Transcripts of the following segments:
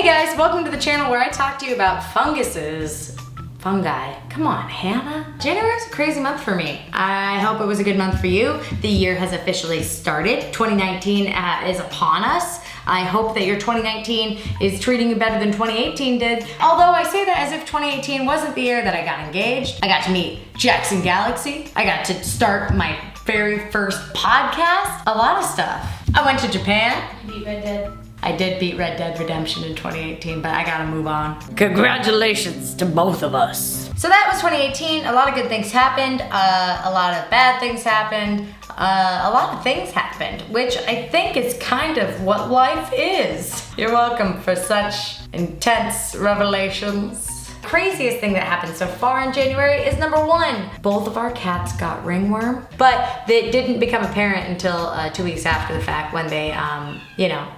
guys, welcome to the channel where I talk to you about funguses. Fungi. Come on, Hannah. January was a crazy month for me. I hope it was a good month for you. The year has officially started. 2019 is upon us. I hope that your 2019 is treating you better than 2018 did. Although I say that as if 2018 wasn't the year that I got engaged. I got to meet Jackson Galaxy. I got to start my very first podcast. A lot of stuff. I went to Japan. You beat Red Dead. I did beat Red Dead Redemption in 2018, but I gotta move on. Congratulations to both of us. So that was 2018. A lot of good things happened. A lot of bad things happened. A lot of things happened, which I think is kind of what life is. You're welcome for such intense revelations. Craziest thing that happened so far in January is number one, both of our cats got ringworm, but it didn't become apparent until 2 weeks after the fact when they,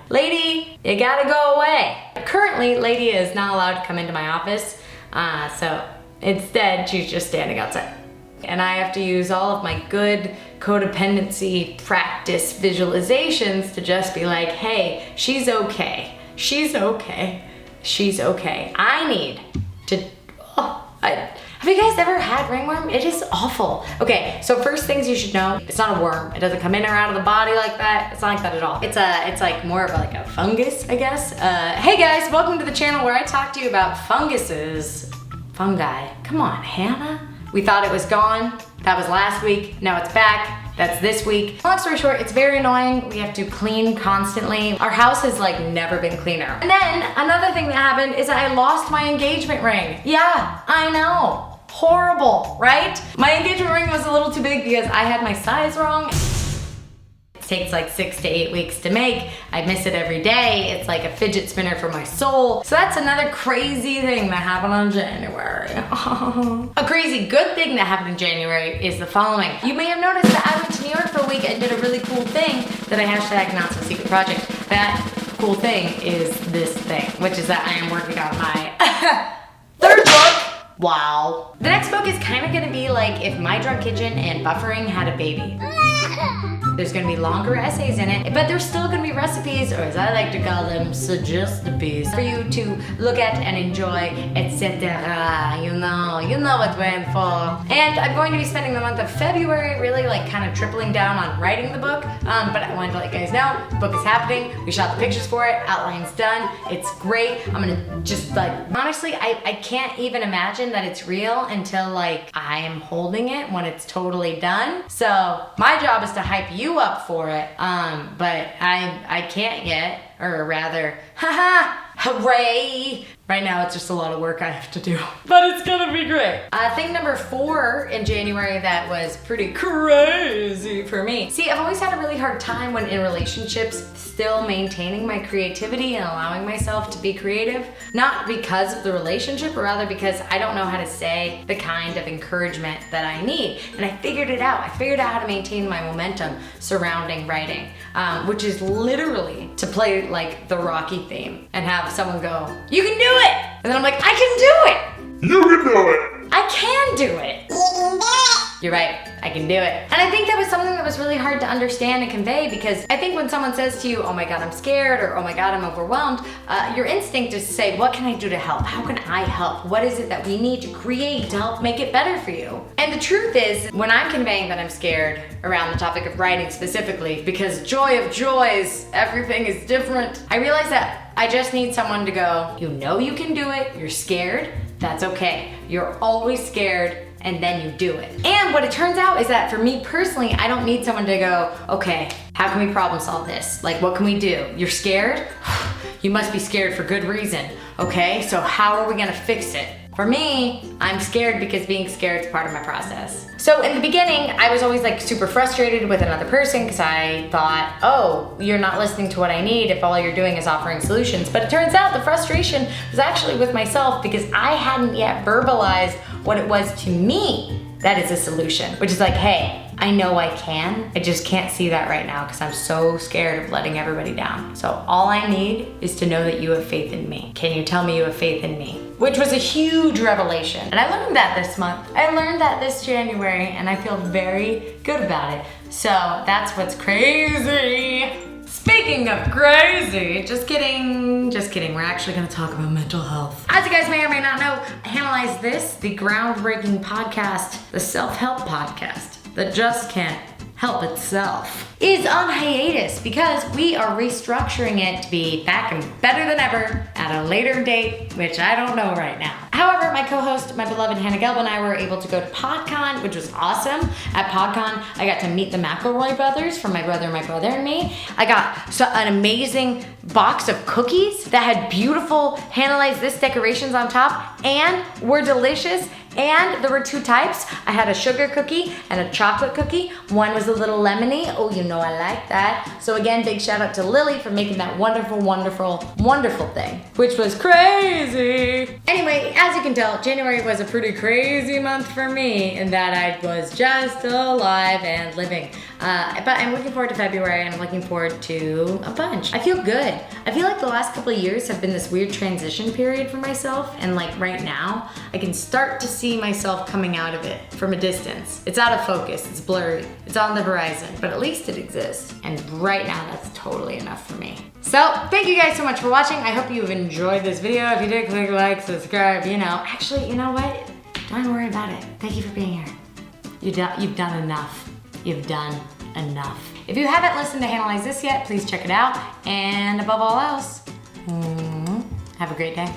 Lady, you gotta go away. Currently, Lady is not allowed to come into my office, so instead she's just standing outside. And I have to use all of my good codependency practice visualizations to just be like, hey, she's okay. She's okay. She's okay. I need to, have you guys ever had ringworm? It is awful. Okay, so first things you should know, it's not a worm. It doesn't come in or out of the body like that. It's not like that at all. It's like more of like a fungus, I guess. Hey guys, welcome to the channel where I talk to you about funguses. Fungi. Come on, Hannah. We thought it was gone. That was last week. Now it's back. That's this week. Long story short, it's very annoying. We have to clean constantly. Our house has like never been cleaner. And then another thing that happened is that I lost my engagement ring. Yeah, I know. Horrible, right? My engagement ring was a little too big because I had my size wrong. It takes like 6 to 8 weeks to make. I miss it every day. It's like a fidget spinner for my soul. So that's another crazy thing that happened in January. A crazy good thing that happened in January is the following. You may have noticed that I went to New York for a week and did a really cool thing that I hashtagged Not So Secret Project. That cool thing is this thing, which is that I am working on my third book. Wow. The next book is kind of gonna be like if My Drunk Kitchen and Buffering had a baby. There's gonna be longer essays in it, but there's still gonna be recipes, or as I like to call them, suggestives, for you to look at and enjoy, etc. You know what we're in for. And I'm going to be spending the month of February really like kind of tripling down on writing the book, but I wanted to let you guys know, the book is happening. We shot the pictures for it, outline's done, it's great. I'm gonna just like, honestly, I can't even imagine that it's real until like I am holding it when it's totally done. So my job is to hype you up for it, but I can't yet, or rather, haha, hooray! Right now it's just a lot of work I have to do, but it's gonna be great. Thing number 4 in January that was pretty crazy for me. See, I've always had a really hard time when in relationships still maintaining my creativity and allowing myself to be creative. Not because of the relationship, but rather because I don't know how to say the kind of encouragement that I need. And I figured it out. I figured out how to maintain my momentum surrounding writing, which is literally to play like the Rocky theme and have someone go, you can do it! And then I'm like, I can do it! You can do it! I can do it! You can do it! You're right, I can do it. And I think that was something that was really hard to understand and convey, because I think when someone says to you, oh my God, I'm scared, or oh my God, I'm overwhelmed, your instinct is to say, what can I do to help? How can I help? What is it that we need to create to help make it better for you? And the truth is, when I'm conveying that I'm scared around the topic of writing specifically, because joy of joys, everything is different, I realize that I just need someone to go, you know you can do it, you're scared, that's okay. You're always scared, and then you do it. And what it turns out is that for me personally, I don't need someone to go, okay, how can we problem solve this? Like, what can we do? You're scared? You must be scared for good reason. Okay, so how are we gonna fix it? For me, I'm scared because being scared is part of my process. So in the beginning, I was always like super frustrated with another person because I thought, oh, you're not listening to what I need if all you're doing is offering solutions. But it turns out the frustration was actually with myself because I hadn't yet verbalized what it was to me that is a solution, which is like, hey, I know I can, I just can't see that right now because I'm so scared of letting everybody down. So all I need is to know that you have faith in me. Can you tell me you have faith in me? Which was a huge revelation. And I learned that this month. I learned that this January, and I feel very good about it. So that's what's crazy. Speaking of crazy, just kidding. We're actually gonna talk about mental health. As you guys may or may not know, Analyze This, the groundbreaking podcast, the self-help podcast that just can't help itself, is on hiatus because we are restructuring it to be back and better than ever at a later date, which I don't know right now. However, my co-host, my beloved Hannah Gelb, and I were able to go to PodCon, which was awesome. At PodCon, I got to meet the McElroy brothers from My Brother, and Me. I got an amazing box of cookies that had beautiful Analyze This decorations on top and were delicious. And there were two types. I had a sugar cookie and a chocolate cookie. One was a little lemony. Oh, you know I like that. So again, big shout out to Lily for making that wonderful, wonderful, wonderful thing, which was crazy. Anyway, as you can tell, January was a pretty crazy month for me in that I was just alive and living. But I'm looking forward to February and I'm looking forward to a bunch. I feel good. I feel like the last couple of years have been this weird transition period for myself. And like right now, I can start to see myself coming out of it from a distance. It's out of focus, it's blurry, it's on the horizon, but at least it exists. And right now, that's totally enough for me. So, thank you guys so much for watching. I hope you've enjoyed this video. If you did, click like, subscribe, Actually, you know what? Don't worry about it. Thank you for being here. You've done enough. You've done enough. If you haven't listened to Analyze This yet, please check it out. And above all else, have a great day.